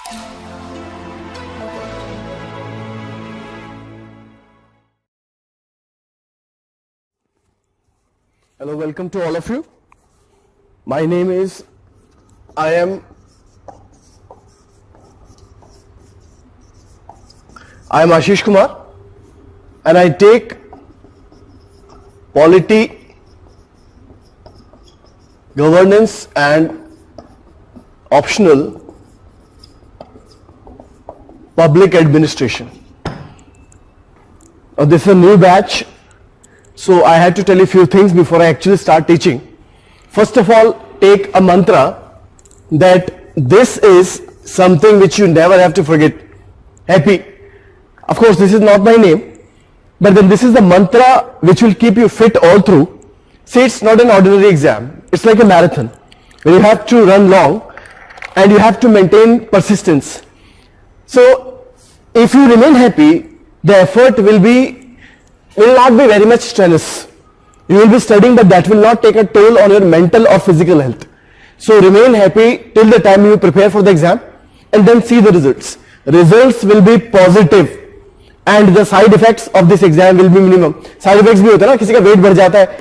Hello, welcome to all of you. My name is, I am Ashish Kumar, and I take polity, governance and optional public administration. Now this is a new batch, so I had to tell you a few things before I actually start teaching. First of all, take a mantra that this is something which you never have to forget. Happy. Of course, this is not my name, but then this is the mantra which will keep you fit all through. See, it's not an ordinary exam. It's like a marathon where you have to run long and you have to maintain persistence. So, if you remain happy, the effort will not be very much strenuous. You will be studying, but that will not take a toll on your mental or physical health. So remain happy till the time you prepare for the exam and then see the results. Results will be positive and the side effects of this exam will be minimum. Side effects भी होता है ना, किसी का wait बढ़ जाता है,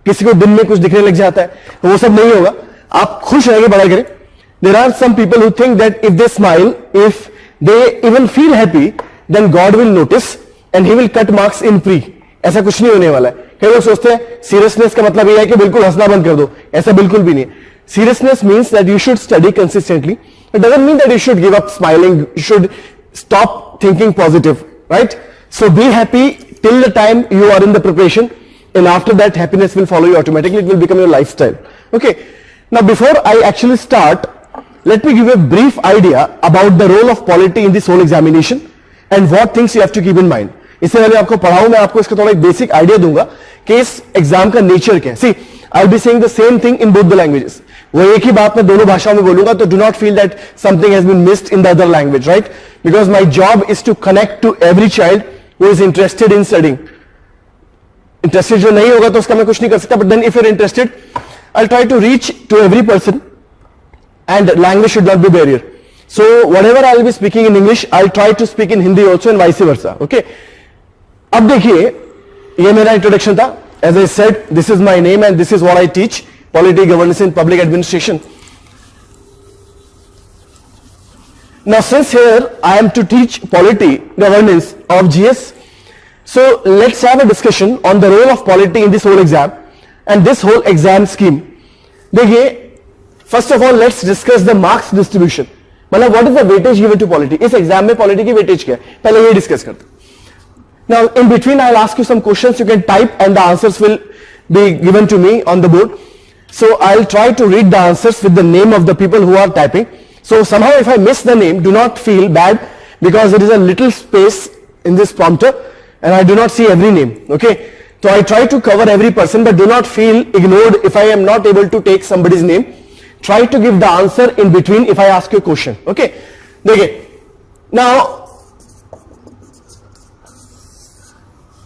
किसी को दिन में कुछ दिखने लग जाता है, तो वो सब नहीं होगा. आप खुश रहेंगे पढ़ाई करें. There are some people who think that if they smile, if they even feel happy, then God will notice and He will cut marks in pre. ऐसा कुछ नहीं होने वाला है. कई लोग सोचते हैं सीरियसनेस का मतलब यह है कि बिल्कुल हंसना बंद कर दो. ऐसा बिल्कुल भी नहीं है. Seriousness means that you should study consistently. It doesn't mean that you should give up smiling. You should stop thinking positive, right? So be happy till the time you are in the preparation, and after that happiness will follow you automatically. It will become your lifestyle. Okay. Now before I actually start, let me give you a brief idea about the role of polity in this whole examination and what things you have to keep in mind. इससे पहले आपको पढ़ाऊं, मैं आपको इसका थोड़ा एक basic idea दूंगा कि इस एग्जाम का नेचर क्या है. See, I will be saying the same thing in both the languages. वो एक ही बात मैं दोनों भाषाओं में बोलूंगा, तो do not feel that something has been missed in the other language, right? Because my job is to connect to every child who is interested in studying. Interested जो नहीं होगा तो उसका मैं कुछ नहीं कर सकता, but then if you are interested, I try to reach to every person and language should not be barrier. So whatever I will be speaking in English, I will try to speak in Hindi also and vice versa. Okay, अब देखिए, ये मेरा introduction था. As I said, this is my name and this is what I teach, polity, governance and public administration. Now since here I am to teach polity, governance of GS, so let's have a discussion on the role of polity in this whole exam and this whole exam scheme. देखिए, first of all let's discuss the marks distribution. मतलब what is the weightage given to polity? इस exam में polity की weightage क्या है, पहले ये discuss करते हैं. Now in between I'll ask you some questions, you can type and the answers will be given to me on the board. So I'll try to read the answers with the name of the people who are typing. So somehow if I miss the name, do not feel bad because there is a little space in this prompter and I do not see every name. Okay, so I try to cover every person, but do not feel ignored if I am not able to take somebody's name. Try to give the answer in between if I ask you a question. Okay, देखिए, now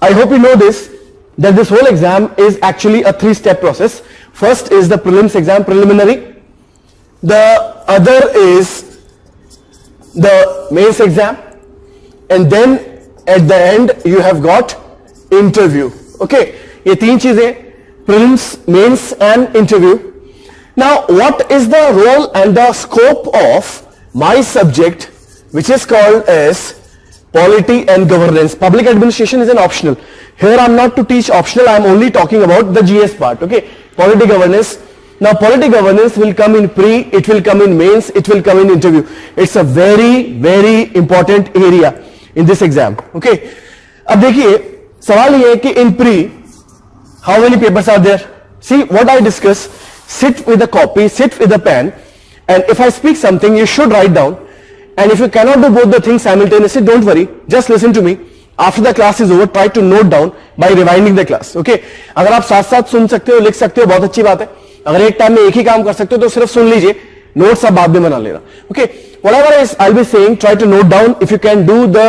I hope you know this, that this whole exam is actually a three-step process. First is the prelims exam, preliminary. The other is the mains exam. And then at the end you have got interview. Okay, ये तीन चीजें, prelims, mains and interview. Now what is the role and the scope of my subject, which is called as polity and governance? Public administration is an optional. Here I am not to teach optional, I am only talking about the GS part. Okay, polity governance. Now polity governance will come in pre, it will come in mains, it will come in interview. It's a very important area in this exam. Okay, अब देखिए, सवाल ये है कि in pre how many papers are there? See what I discuss. Sit with a copy, sit with a pen, and if I speak something you should write down. And if you cannot do both the things simultaneously, don't worry, just listen to me. After the class is over, try to note down by rewinding the class. Okay, अगर आप साथ साथ सुन सकते हो, लिख सकते हो, बहुत अच्छी बात है. अगर एक टाइम में एक ही काम कर सकते हो तो सिर्फ सुन लीजिए, नोट्स आप बाद में बना लेना. Okay, whatever I'll be saying, try to note down. If you can do the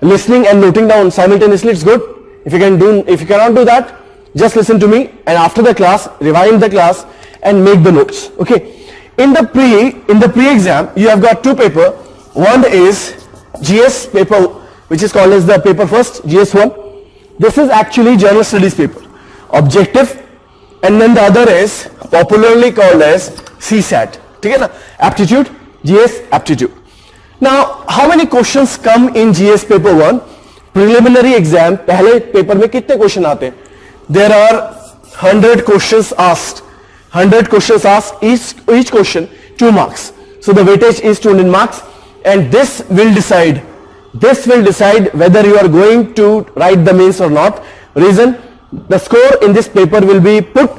listening and noting down simultaneously, it's good. If you cannot do that, just listen to me and after the class, rewind the class and make the notes. Okay, in the pre-exam, you have got two papers. One is GS paper, which is called as the paper first, GS1. This is actually general studies paper, objective, and then the other is popularly called as CSAT. ठीक है ना? Aptitude, GS aptitude. Now, how many questions come in GS paper 1? Preliminary exam, पहले paper में कितने question आते हैं? There are 100 questions asked. 100 questions asked, each question 2 marks. So the weightage is 200 marks, and this will decide whether you are going to write the mains or not. Reason, the score in this paper will be put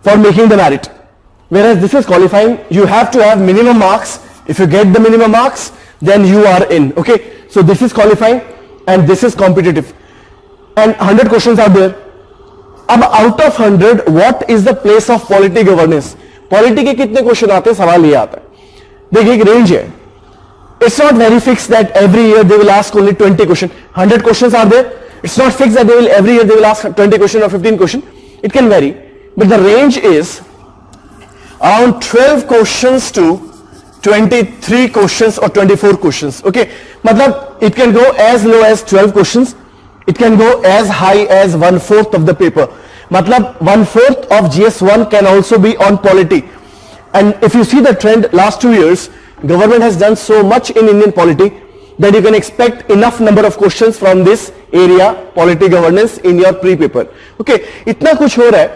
for making the merit. Whereas this is qualifying, you have to have minimum marks. If you get the minimum marks, then you are in. Okay, so this is qualifying and this is competitive. And 100 questions are there. अब out of 100, what is the place of polity governance? Polity के कितने question आते हैं? सवाल ये आता है. देखिए एक रेंज है. It's not very fixed that every year they will ask only 20 questions. 100 questions are there. It's not fixed that every year they will ask 20 questions or 15 questions. It can vary, but the range is around 12 questions to 23 questions or 24 questions. Okay, मतलब it can go as low as 12 questions. It can go as high as 1/4 of the paper. मतलब 1/4 of GS1 can also be on polity. And if you see the trend last 2 years, government has done so much in Indian polity that you can expect enough number of questions from this area, polity governance, in your pre-paper. Okay, इतना कुछ हो रहा है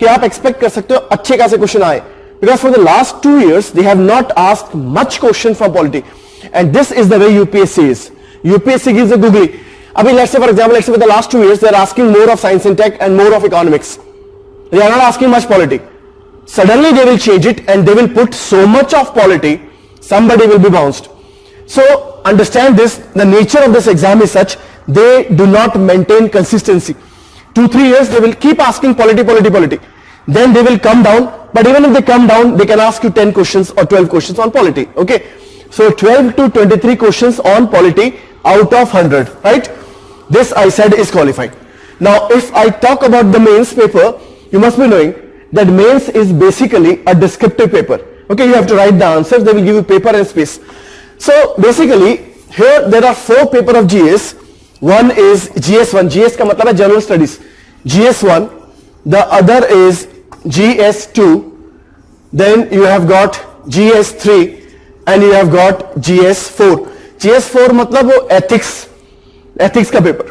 कि आप expect कर सकते हो अच्छे खासे क्वेश्चन आए. Because for the last 2 years, they have not asked much question from polity. And this is the way UPSC is. UPSC gives a googly. I mean, let's say for example, for the last 2 years, they are asking more of science and tech and more of economics. They are not asking much polity. Suddenly they will change it and they will put so much of polity, somebody will be bounced. So understand this, the nature of this exam is such, they do not maintain consistency. 2-3 years, they will keep asking polity. Then they will come down, but even if they come down, they can ask you 10 questions or 12 questions on polity. Okay, so 12 to 23 questions on polity out of 100, right? This I said is qualifying. Now if I talk about the mains paper, you must be knowing that mains is basically a descriptive paper. Okay, you have to write the answers, they will give you paper and space. So basically here there are 4 paper of GS. One is GS1, GS का मतलब है general studies, GS1. The other is GS2, then you have got GS3 and you have got GS4. GS4 मतलब वो ethics का paper.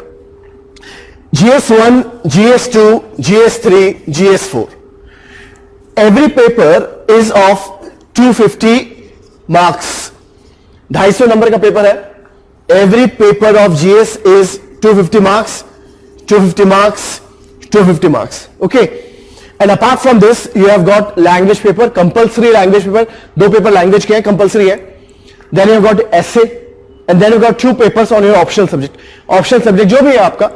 GS1, GS2, GS3, GS4. Every paper is of 250 marks. 250 number का paper है. Every paper of GS is 250 marks, 250 marks, 250 marks. Okay. And apart from this, you have got language paper, compulsory language paper. 2 paper language के हैं, compulsory है. Then you have got essay, and then you got 2 papers on your optional subject. Optional subject जो भी है आपका,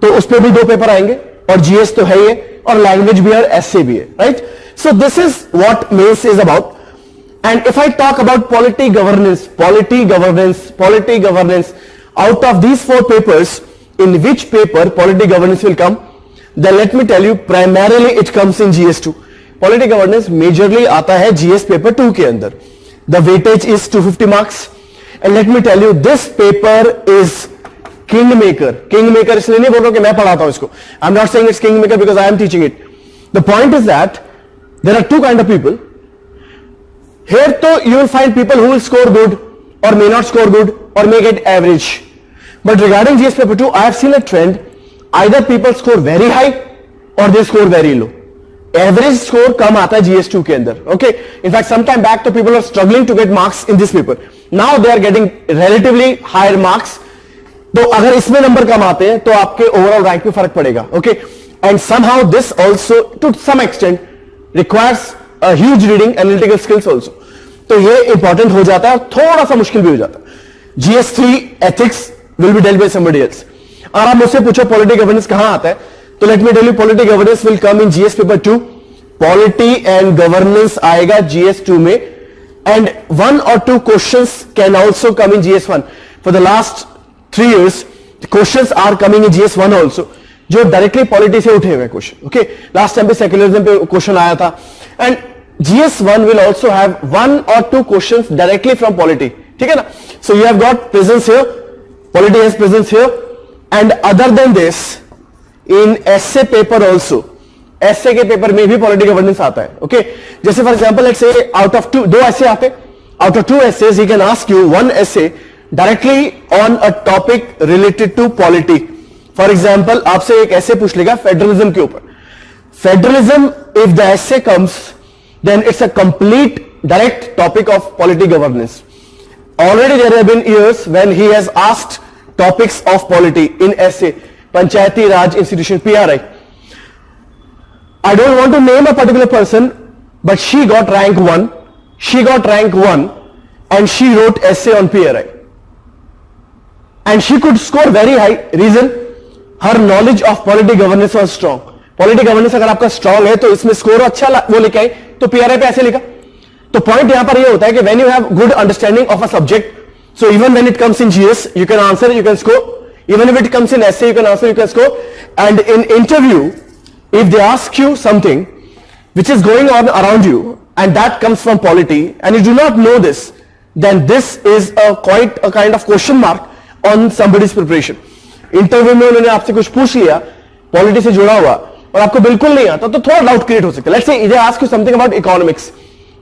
तो उस पे भी 2 पेपर आएंगे, और GS तो है ही है, और language भी है और essay भी है, right? So this is what mains is about. And if I talk about polity governance, out of these 4 papers, in which paper polity governance will come? Then let me tell you, primarily it comes in GS2. Polity governance majorly आता है GS paper 2 के अंदर. The weightage is 250 marks. And let me tell you, this paper is kingmaker. Kingmaker इसलिए नहीं बोल रहा कि मैं पढ़ाता हूं इसको. I'm not saying it's kingmaker because I am teaching it. The point is that there are 2 kind of people. Here तो you will find people who will score good or may not score good or may get average. But regarding GS paper 2, I have seen a trend. Either people score very high or they score very low. Average score कम आता है GS2 के अंदर. Okay. In fact, some time back, तो people are struggling to get marks in this paper. Now they are getting relatively higher marks. तो अगर इसमें number कम आते हैं, तो आपके overall rank पे फर्क पड़ेगा. Okay. And somehow this also, to some extent, requires a huge reading, analytical skills also. तो ये important हो जाता है और थोड़ा सा मुश्किल भी हो जाता है. GS3 ethics will be dealt by somebody else. और आप मुझसे पूछो पॉलिटी गवर्नेंस कहां आता है, तो let me tell you, polity governance will come in GS paper 2. Polity and governance आएगा GS2 में, and 1 or 2 questions can also come in GS1. For the last 3 years questions are coming in GS1 also, जो directly polity से उठे हुए question. Okay, last time पे secularism पे question आया था. And GS1 will also have 1 or 2 questions directly from polity. ठीक है ना. So you have got presence here, polity has presence here, and other than this in essay paper also, essay के paper में भी polity governance आता है. Okay, जैसे for example let's say out of दो ऐसे आते, out of 2 essays he can ask you 1 essay directly on a topic related to polity. For example आपसे एक ऐसे पूछ लेगा फेडरलिज्म के ऊपर. Federalism, if the essay comes, then it's a complete direct topic of polity governance. Already there have been years when he has asked topics of polity in essay, Panchayati Raj Institution, PRI. I don't want to name a particular person, but she got rank 1. She got rank 1 and she wrote essay on PRI. And she could score very high. Reason? Her knowledge of polity governance was strong. Polity governance अगर आपका strong है तो इसमें score अच्छा वो लेके आए, तो PRI पे ऐसे लिखा. तो पॉइंट यहां पर ये होता है कि when you have good understanding of a subject, so even when it comes in GS, you can answer, you can score. Even if it comes in essay, you can answer, you can score. And in interview, if they ask you something which is going on around you, and that comes from polity, and you do not know this, then this is quite a kind of question mark on somebody's preparation. Interview में उन्होंने आपसे कुछ पूछ लिया polity से जुड़ा हुआ और आपको बिल्कुल नहीं आता, तो थोड़ा डाउट क्रिएट हो सकता है. Let's say they ask you something about economics.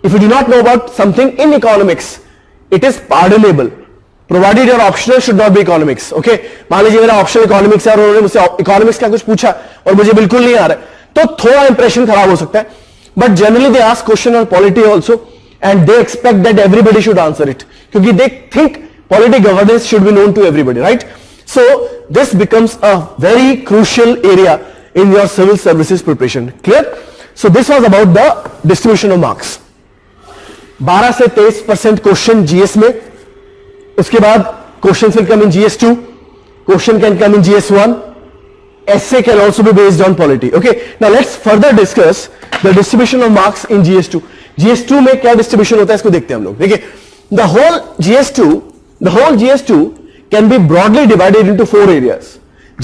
If you do not know about something in economics, it is pardonable, provided your optional should not B economics. Okay, मान लीजिए मेरा ऑप्शनल इकोनॉमिक्स है और उन्होंने मुझसे इकोनॉमिक्स का कुछ पूछा और मुझे बिल्कुल नहीं आ रहा है, तो थोड़ा इंप्रेशन खराब हो सकता है. But generally they ask question on polity also and they expect that everybody should answer it, क्योंकि they think polity governance should be known to everybody, right? So this becomes a very crucial area in your civil services preparation. Clear? So this was about the distribution of marks. 12 से 23% question GS में, उसके बाद question will come in GS2, question can come in GS1, essay can also be based on polity. Okay, now let's further discuss the distribution of marks in GS2. GS2 में क्या distribution होता है इसको देखते हैं हम लोग. देखिए, the whole GS2 can be broadly divided into 4 areas.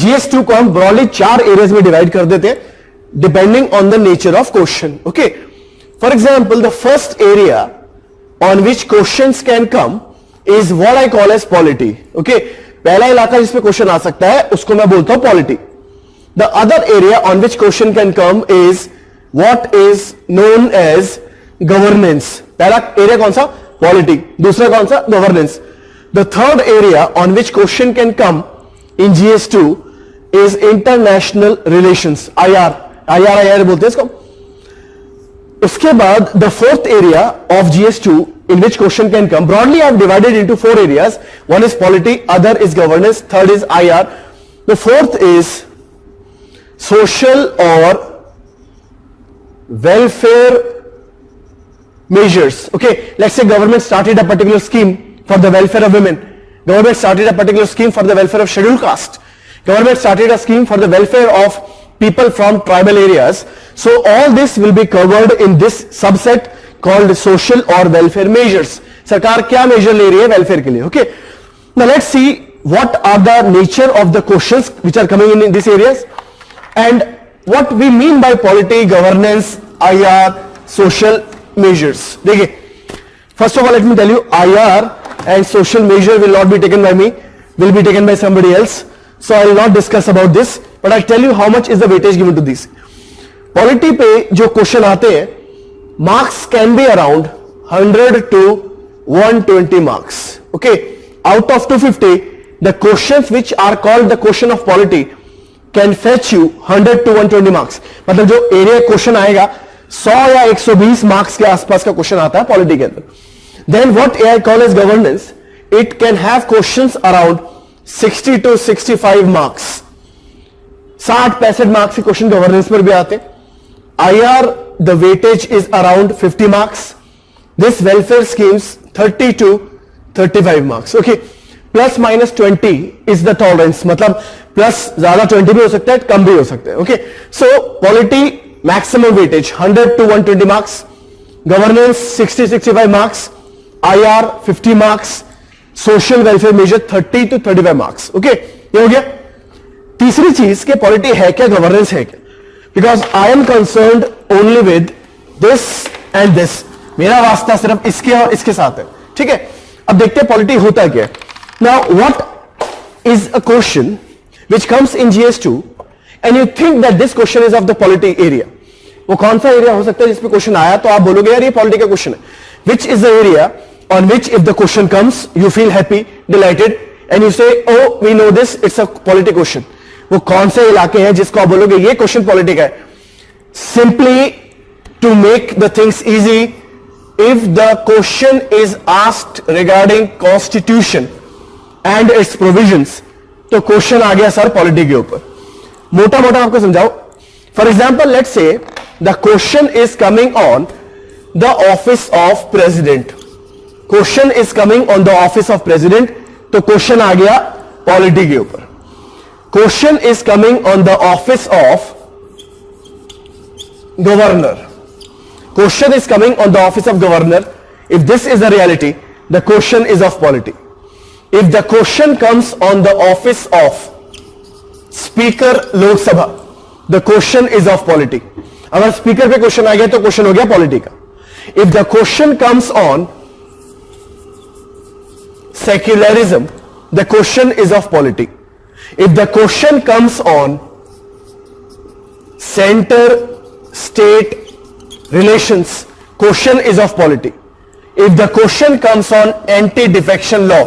GS2 को हम broadly 4 areas में divide कर देते हैं depending on the nature of question. Okay, for example, the first area on which questions can come is what I call as polity. Okay, पहला इलाका जिसपे question आ सकता है उसको मैं बोलता हूं polity. The other area on which question can come is what is known as governance. पहला एरिया कौन सा? polity. दूसरा कौन सा? governance. The third area on which question can come in GS2 is international relations, IR बोलते हैं इसको. उसके बाद the fourth area of GS2 in which question can come, broadly I have divided into 4 areas. One is polity, other is governance, third is IR, the fourth is social or welfare measures. Okay, let's say government started a particular scheme for the welfare of women. Government started a particular scheme for the welfare of scheduled caste. Government started a scheme for the welfare of people from tribal areas. So all this will be covered in this subset called social or welfare measures. सरकार क्या measure ले रही है welfare के लिए? Okay. Now let's see what are the nature of the questions which are coming in these areas and what we mean by polity, governance, IR, social measures. देखिए, first of all let me tell you, IR and social measure will not be taken by me, will be taken by somebody else. So I will not discuss about this, but I'll tell you how much is the weightage given to these. Polity पे जो question आते हैं, marks can be around 100 to 120 marks. Okay, out of 250, the questions which are called the question of polity can fetch you 100 to 120 marks. मतलब जो area question आएगा 100 या 120 marks के आसपास का क्वेश्चन आता है पॉलिटी के अंदर. Then what I call as governance, it can have questions around 60 to 65 marks. 60-65 marks के क्वेश्चन गवर्नेंस पर भी आते हैं. IR, the weightage is around 50 marks. This welfare schemes 30 to 35 marks. Okay, plus minus 20 is the tolerance. मतलब plus ज्यादा 20 भी हो सकता है, कम भी हो सकता है. Okay, so polity maximum weightage 100 to 120 marks. Governance 60-65 marks. IR 50 marks, social welfare measure 30 to 35 marks. Okay, ये हो गया. तीसरी चीज के पॉलिटी है क्या, गवर्नेंस है क्या? Because I am concerned only with this and this. मेरा वास्ता सिर्फ इसके और इसके साथ है. ठीक है, अब देखते हैं पॉलिटी होता क्या है. Now what is a question which comes in GS2 and you think that this question is of the polity area. वो कौन सा एरिया हो सकता है जिसपे क्वेश्चन आया तो आप बोलोगे यार ये पॉलिटी का क्वेश्चन है. Which is the area on which if the question comes you feel happy, delighted and you say oh we know this, it's a polity question. वो कौन से इलाके हैं जिसको आप बोलोगे ये क्वेश्चन पॉलिटी का है. Simply to make the things easy, if the question is asked regarding constitution and its provisions, तो क्वेश्चन आ गया सर पॉलिटी के ऊपर. मोटा मोटा आपको समझाओ. For example let's say the question is coming on the office of president. Question is coming on the office of president, तो question आ गया पॉलिटी के ऊपर. Question is coming on the office of governor. Question is coming on the office of governor. If this is the reality, the question is of polity. If the question comes on the office of Speaker Lok Sabha, the question is of polity. अगर speaker पे question आ गया तो question हो गया polity का. If the question comes on secularism, the question is of polity. If the question comes on center state relations, question is of polity. If the question comes on anti-defection law,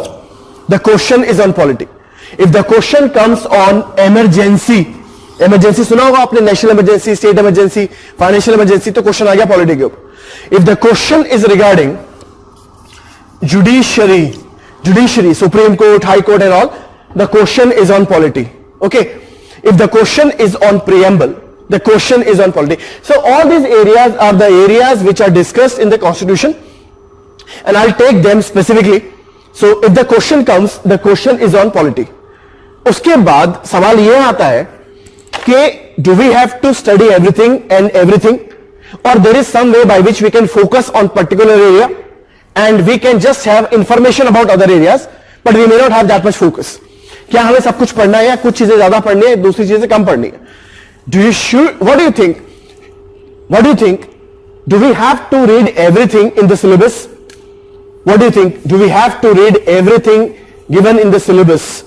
the question is on polity. If the question comes on emergency, emergency सुना होगा आपने, national emergency, state emergency, financial emergency, तो question आ गया polity के ऊपर. If the question is regarding judiciary, Supreme Court, High Court and all, the question is on polity. Okay. If the question is on preamble, the question is on polity. So all these areas are the areas which are discussed in the Constitution, and I'll take them specifically. So if the question comes, the question is on polity. उसके बाद सवाल यह आता है कि do we have to study everything and everything, or there is some way by which we can focus on particular area and we can just have information about other areas but we may not have that much focus. क्या हमें सब कुछ पढ़ना है या कुछ चीजें ज्यादा पढ़नी है, दूसरी चीजें कम पढ़नी है? What do you think? Do we have to read everything in the syllabus? What do you think? Do we have to read everything given in the syllabus?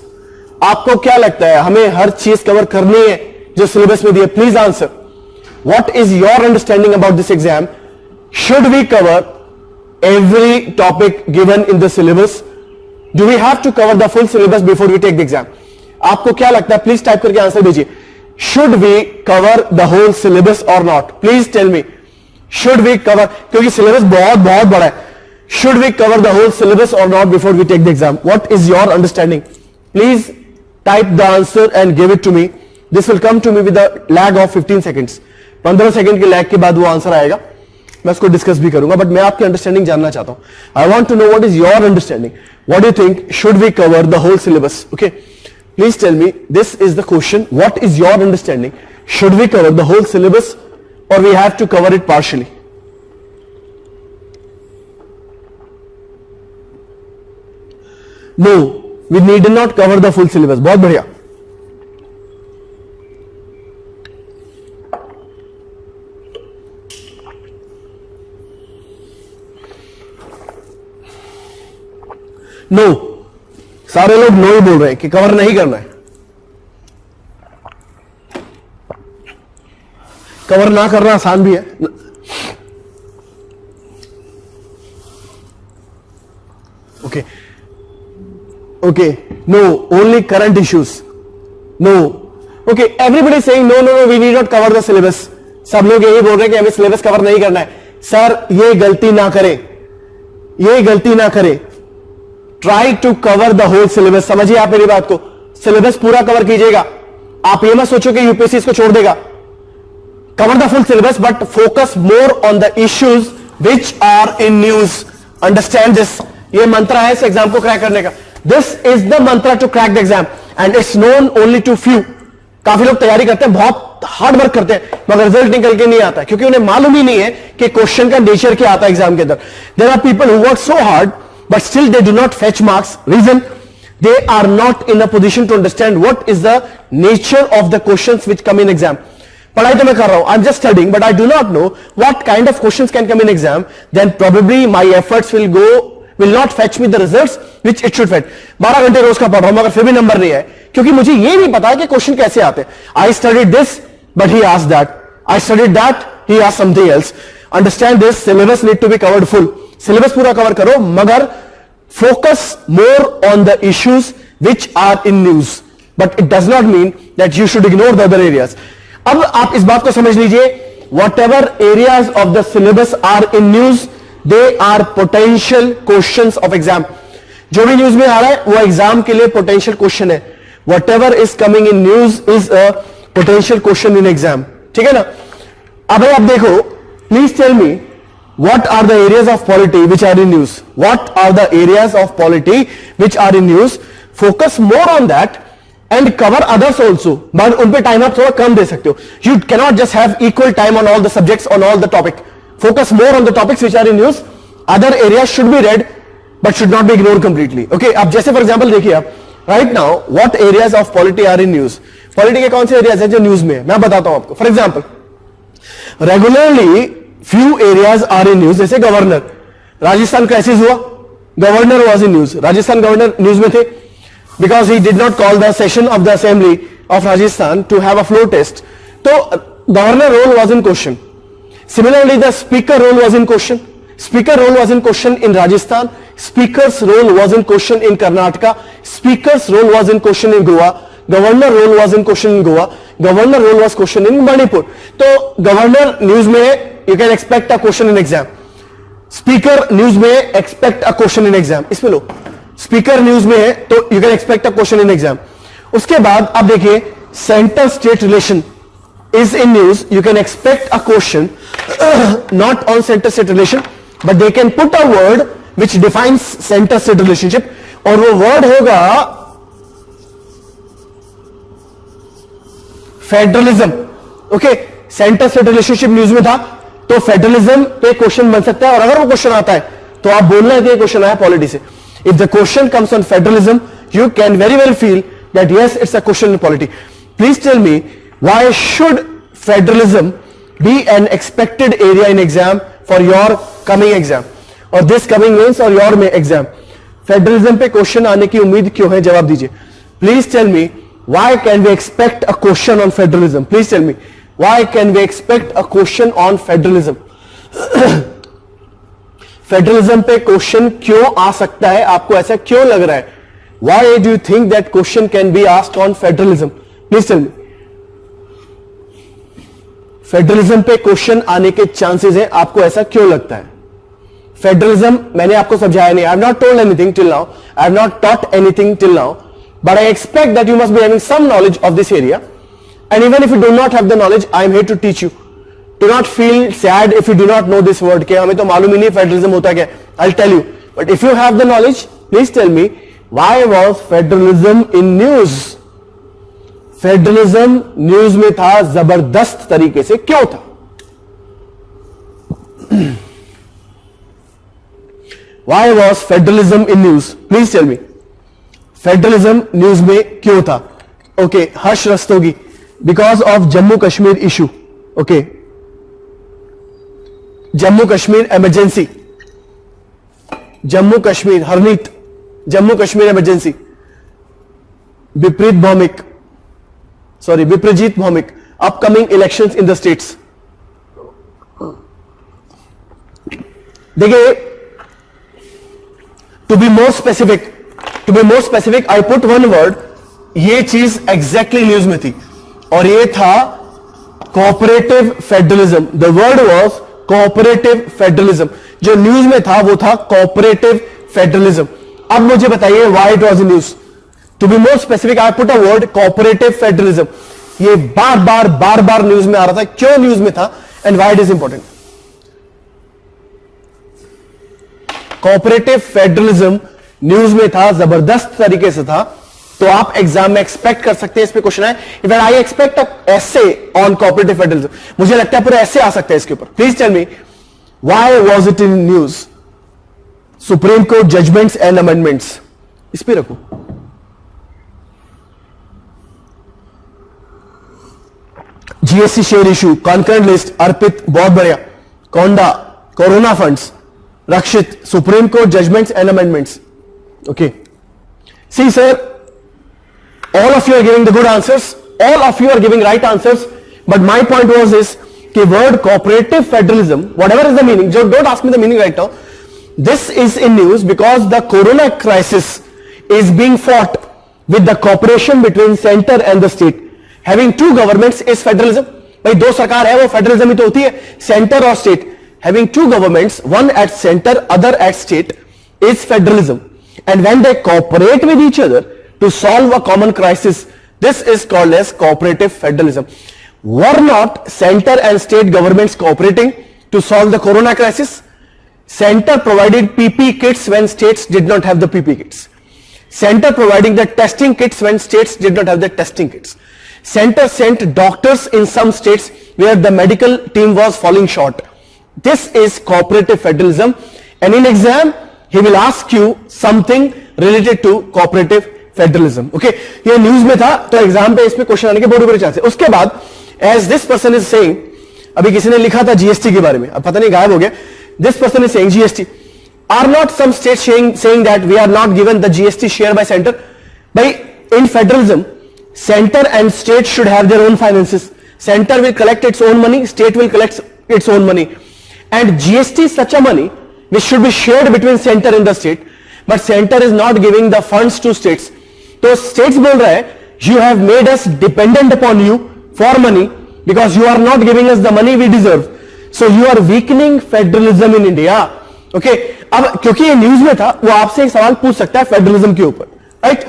आपको क्या लगता है हमें हर चीज कवर करनी है जो सिलेबस में दिया? Please answer. What is your understanding about this exam? Should we cover every topic given in the syllabus? Do we have to cover the full syllabus before we take the exam? आपको क्या लगता है? Please type करके answer दीजिए. Should we cover the whole syllabus or not? Please tell me. Should we cover? क्योंकि syllabus बहुत बहुत बड़ा है. Should we cover the whole syllabus or not before we take the exam? What is your understanding? Please type the answer and give it to me. This will come to me with a lag of 15 seconds. 15 second के lag के बाद वो answer आएगा. मैं उसको discuss भी करूंगा, but मैं आपकी अंडरस्टैंडिंग जानना चाहता हूं. I want to know what is your understanding. What do you think? Should we cover the whole syllabus? Okay, please tell me. This is the question. What is your understanding? Should we cover the whole syllabus और we have to cover it partially? No, we need not cover the full syllabus. बहुत बढ़िया. No, सारे लोग no ही बोल रहे हैं कि cover नहीं करना है. कवर ना करना आसान भी है. Okay. Okay, no, only current issues. No. Okay, everybody is saying no, we need not cover the syllabus. सब लोग यही बोल रहे हैं कि हमें सिलेबस कवर नहीं करना है. सर, ये गलती ना करें. Try to cover the whole syllabus. समझिए आप मेरी बात को. सिलेबस पूरा कवर कीजिएगा. आप ये मत सोचो कि यूपीएससी इसको छोड़ देगा. Cover the full syllabus, but focus more on the issues which are in news. Understand this. ये मंत्र है इस एग्जाम को क्रैक करने का. This is the mantra to crack the exam and it's known only to few. काफी लोग तैयारी करते हैं, बहुत हार्ड वर्क करते हैं, मगर रिजल्ट निकल के नहीं आता है क्योंकि उन्हें मालूम ही नहीं है कि क्वेश्चन का नेचर क्या आता है एग्जाम के अंदर. There are people who work so hard but still they do not fetch marks. Reason? They are not in a position to understand what is the nature of the questions which come in exam. पढ़ाई तो मैं कर रहा हूं, I'm just studying, but I do not know what kind of questions can come in exam. Then probably my efforts will go will not fetch me the results which it should fetch. 12 घंटे रोज का पढ़ रहा हूं मगर फिर भी number नहीं है, क्योंकि मुझे ये नहीं पता कि क्वेश्चन कैसे आते हैं. I studied this, but he asked that. I studied that, he asked something else. Understand this, syllabus need to be covered full. Syllabus पूरा कवर करो, मगर focus more on the issues which are in news. But it does not mean that you should ignore the other areas. अब आप इस बात को समझ लीजिए, whatever areas of the syllabus are in news, they are potential questions of exam. जो भी news में आ रहा है वो एग्जाम के लिए पोटेंशियल क्वेश्चन है. Whatever is coming in news is a potential question in exam. ठीक है ना. अब आप देखो, please tell me what are the areas of polity which are in news. What are the areas of polity which are in news? Focus more on that and cover others also. but उन पे time आप थोड़ा कम दे सकते हो. You cannot just have equal time on all the subjects, on all the topic. Focus more on the topics which are in news. Other areas should be read but should not be ignored completely. Okay, अब जैसे for example देखिए आप, right now what areas of polity are in news. Polity के कौन से areas हैं जो news में है, मैं बताता हूं आपको. For example, regularly few areas are in news. जैसे गवर्नर, राजस्थान क्राइसिस हुआ, governor was in news. Rajasthan governor news में थे because he did not call the session of the assembly of Rajasthan to have a floor test. So governor role was in question. Similarly, the speaker role was in question. Speaker role was in question in Rajasthan. Speaker's role was in question in Karnataka. Speaker's role was in question in Goa. Governor role was in question in Goa. Governor role was question in Manipur. So governor news में you can expect a question in exam. Speaker news में expect a question in exam. इसमें लो, speaker news में है तो you can expect a question in exam. उसके बाद आप देखिए, centre state relation is in news. You can expect a question not on centre state relation, but they can put a word which defines centre state relationship, और वो word होगा federalism. Okay, centre state relationship news में था तो federalism पे question बन सकता है, और अगर वो क्वेश्चन आता है तो आप बोलना है कि ये क्वेश्चन आया पॉलिटी से. If the question comes on federalism, you can very well feel that yes, it's a question in polity. Please tell me, why should federalism be an expected area in exam for your coming exam, or this coming means or your exam? Federalism पे question आने की उम्मीद क्यों है, जवाब दीजिए. Please tell me, why can we expect a question on federalism? Please tell me, why can we expect a question on federalism? Federalism पे question क्यों आ सकता है, आपको ऐसा क्यों लग रहा है? Why do you think that question can be asked on federalism? Please tell me. Federalism पे क्वेश्चन आने के चांसेस हैं, आपको ऐसा क्यों लगता है? फेडरलिज्म मैंने आपको समझाया नहीं. I have not told anything till now, I have not taught anything till now, but I expect that you must be having some knowledge of this area, and even if you do not have the knowledge, I am here to teach you. Do not feel sad if you do not know this word. कि हमें तो मालूम ही नहीं federalism होता क्या. I'll tell you. But if you have the knowledge, please tell me, why was federalism in news? Federalism news में था जबरदस्त तरीके से, क्यों था? Why was federalism in news? Please tell me. Federalism news में क्यों था? Okay, Harsh Rastogi, because of Jammu Kashmir issue. Okay. Jammu Kashmir emergency, Jammu Kashmir, Harneet, Jammu Kashmir emergency, Biprajit Bhowmik, upcoming elections in the states. देखिए, to be more specific I put one word. ये चीज exactly news में थी और ये था cooperative federalism. The word was cooperative federalism. जो news में था वो था कोऑपरेटिव फेडरलिज्म. अब मुझे बताइए why it was in news. To be more specific I put a word cooperative federalism. ये बार बार न्यूज में आ रहा था. क्यों न्यूज में था and why it is important? Cooperative federalism news में था, जबरदस्त तरीके से था, तो आप एग्जाम में एक्सपेक्ट कर सकते हैं इस पे क्वेश्चन है. इफ आई एक्सपेक्ट ऐसे ऑन कोऑपरेटिव फेडरलिज्म, मुझे लगता है पूरे ऐसे आ सकते हैं इसके ऊपर. Please tell me, why was it in news? Supreme Court judgments and amendments, इस पे रखो. GST share issue, concurrent list, Arpit बहुत बढ़िया, Konda, corona funds, Rakshit, Supreme Court judgments and amendments. Okay. See, sir, all of you are giving the good answers. All of you are giving right answers. But my point was this, the word cooperative federalism, whatever is the meaning, don't ask me the meaning right now. This is in news because the corona crisis is being fought with the cooperation between center and the state. Having two governments is federalism. भाई दो सरकार है वो federalism ही तो होती है, centre और state. Having two governments, one at center, other at state, is federalism. And when they cooperate with each other to solve a common crisis, this is called as cooperative federalism. Were not center and state governments cooperating to solve the corona crisis? Center provided PP kits when states did not have the PP kits. Center providing the testing kits when states did not have the testing kits. Center sent doctors in some states where the medical team was falling short. This is cooperative federalism, and in exam he will ask you something related to cooperative federalism. Okay, ये news में था तो exam पे इसमें question आने के बहुत बड़े चांस है. उसके बाद as this person is saying, अभी किसी ने लिखा था जीएसटी के बारे में, अब पता नहीं गायब हो गया. This person is saying GST, are not some state saying that we are not given the GST share by centre. भाई in federalism center and state should have their own finances. Center will collect its own money, state will collect its own money, and GST is such a money which should be shared between center and the state, but center is not giving the funds to states. तो states बोल रहा है you have made us dependent upon you for money because you are not giving us the money we deserve, so you are weakening federalism in India. Okay, अब क्योंकि ये news में था वो आपसे एक सवाल पूछ सकता है फेडरलिज्म के ऊपर, राइट?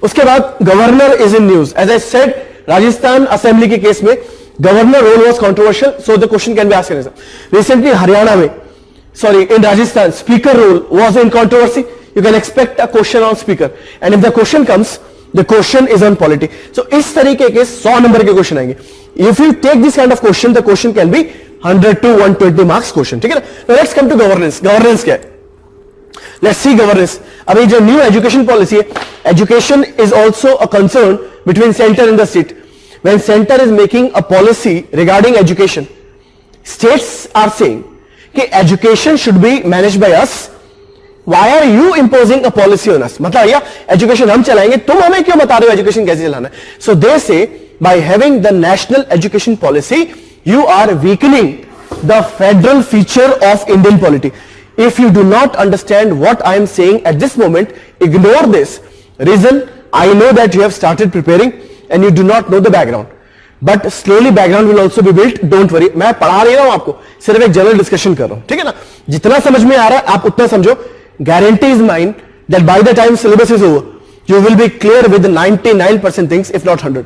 उसके बाद governor is in news. As I said, Rajasthan assembly के केस में governor role was controversial, so the question can be asked. Recently Haryana में, sorry in Rajasthan, speaker role was in controversy. You can expect a question on speaker, and if the question comes, the question is on polity. So इस तरीके के 100 number के question आएंगे. If you take this kind of question, the question can be 100 to 120 marks question. ठीक है ना? Let's come to governance. Governance क्या है? Let's see governance. अभी जो न्यू एजुकेशन पॉलिसी है, education is also a concern between centre and the state. When center is making a policy regarding education, states are saying कि education should be managed by us. Why are you imposing a policy on us? मतलब भैया education हम चलाएंगे, तुम हमें क्यों बता रहे हो एजुकेशन कैसे चलाना है? So they say by having the national education policy, you are weakening the federal feature of Indian polity. If you do not understand what I am saying at this moment, ignore this. Reason, I know that you have started preparing and you do not know the background. But slowly background will also be built. Don't worry. मैं पढ़ा रही हूं आपको, सिर्फ एक general discussion कर रहा हूं. ठीक है ना? जितना समझ में आ रहा है आप उतना समझो. Guarantee is mine that by the time syllabus is over, you will be clear with 99% things, if not 100.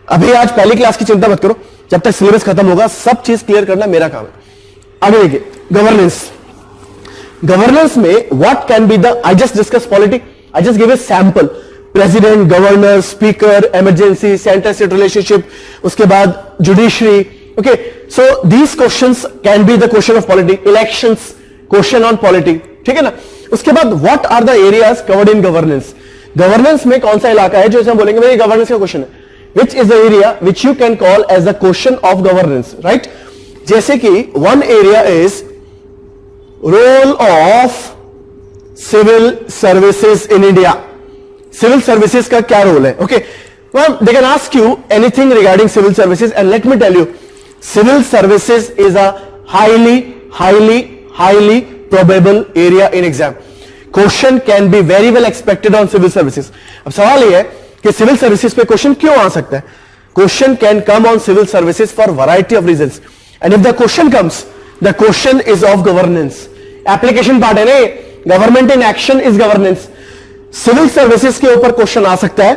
अभी आज पहली क्लास की चिंता मत करो, जब तक सिलेबस खत्म होगा सब चीज क्लियर करना मेरा काम है. आगे देखिए, गवर्नेंस. गवर्नेंस में what can be the, I just discuss polity, I just give a sample. President, governor, speaker, emergency, centre state relationship, उसके बाद judiciary. Okay, so these questions can be the question of polity. Elections, question on polity. ठीक है ना? उसके बाद what are the areas covered in governance. Governance में कौन सा इलाका है जो हम बोलेंगे भाई गवर्नेंस का क्वेश्चन है, which is the area which you can call as the question of governance, right? जैसे कि one area is role of civil services in India. Civil services का क्या रोल है? Okay, they can ask you anything regarding civil services and let me tell you, civil services is a highly probable area in exam. Question can be very well expected on civil services. अब सवाल यह है कि civil services पे question क्यों आ सकता है? Question can come on civil services for variety of reasons, and if the question comes, the question is of governance. Application part है नहीं, government in action is governance. Civil services के ऊपर question आ सकता है.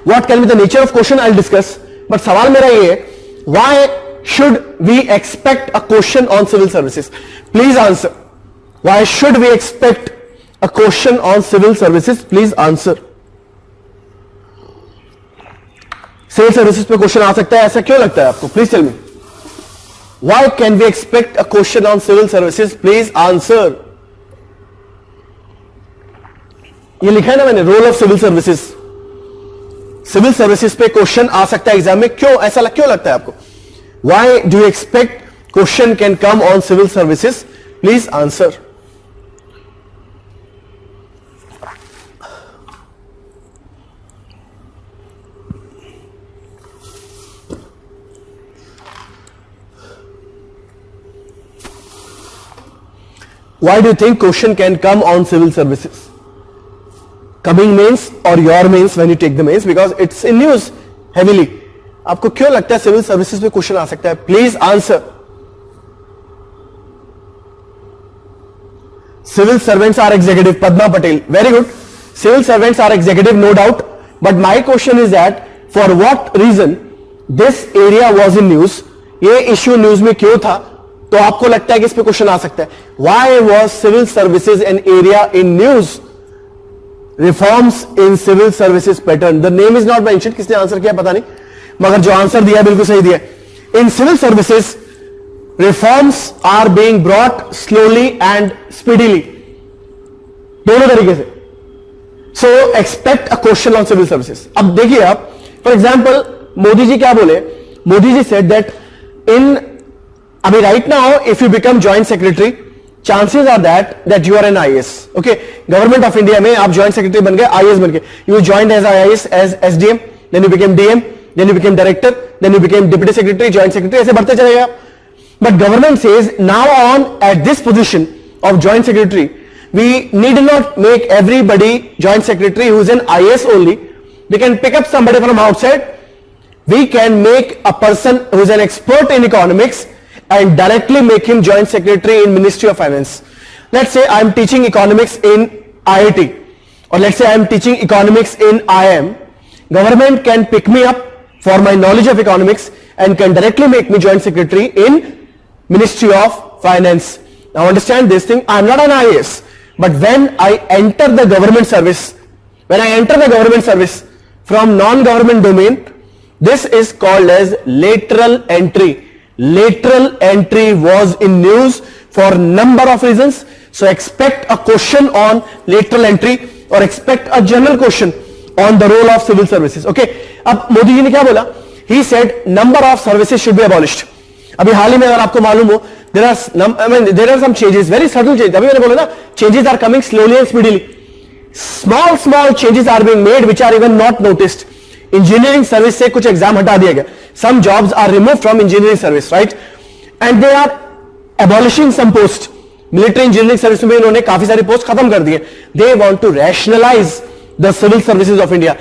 What can be the nature of question I will discuss, but सवाल मेरा ये है, why should we expect a question on civil services? Please answer. Why should we expect a question on civil services? Please answer. Civil services पे question आ सकता है, ऐसा क्यों लगता है आपको? Please tell me. Why can we expect a question on civil services? Please answer. ये लिखा है ना मैंने, role of civil services. Civil services पे क्वेश्चन आ सकता है एग्जाम में, क्यों ऐसा क्यों लगता है आपको? Why do you expect question can come on civil services? Please answer. why do you think question can come on civil services? Coming mains or your mains when you take the mains, because it's in news heavily. आपको क्यों लगता है civil services पे question आ सकता है? Please answer. Civil servants are executive. Padma Patel. Very good. Civil servants are executive, no doubt. But my question is that for what reason this area was in news? ये issue news में क्यों था? तो आपको लगता है कि इस पे क्वेश्चन आ सकता है. Why was civil services an area in news? Reforms in civil services pattern. The name is not mentioned. किसने आंसर किया पता नहीं, मगर जो आंसर दिया बिल्कुल सही दिया. In civil services, reforms are being brought slowly and speedily. दोनों तरीके से. So expect a question on civil services. अब देखिए आप, for example, मोदी जी क्या बोले? मोदी जी said that अभी right now if you become joint secretary, chances are that you are an IAS. Okay, government of India में आप joint secretary बन गए, IAS बन गए. You joined as IAS as SDM, then you became DM, then you became director, then you became deputy secretary, joint secretary, ऐसे बढ़ते चलेगा. But government says now on at this position of joint secretary, we need not make everybody joint secretary who is an IAS only. We can pick up somebody from outside. We can make a person who is an expert in economics and directly make him joint secretary in Ministry of Finance. Let's say I am teaching economics in IIT, or let's say I am teaching economics in IIM. Government can pick me up for my knowledge of economics and can directly make me joint secretary in Ministry of Finance. Now understand this thing, I am not an IAS, but when I enter the government service, from non-government domain, this is called as lateral entry. Lateral entry was in news for number of reasons. So expect a question on lateral entry or expect a general question on the role of civil services. Okay, अब मोदी जी ने क्या बोला? He said number of services should be abolished. अभी हाल ही में अगर आपको मालूम हो, there are some changes, very subtle changes. अभी मैंने बोला ना, changes are coming slowly and speedily. Small changes are being made which are even not noticed. Engineering service से कुछ एग्जाम हटा दिया गया. Some jobs are removed from engineering service, right? And they are abolishing some posts. Military engineering service में इन्होंने काफी सारी post खत्म कर दिए. They want to rationalize the civil services of India.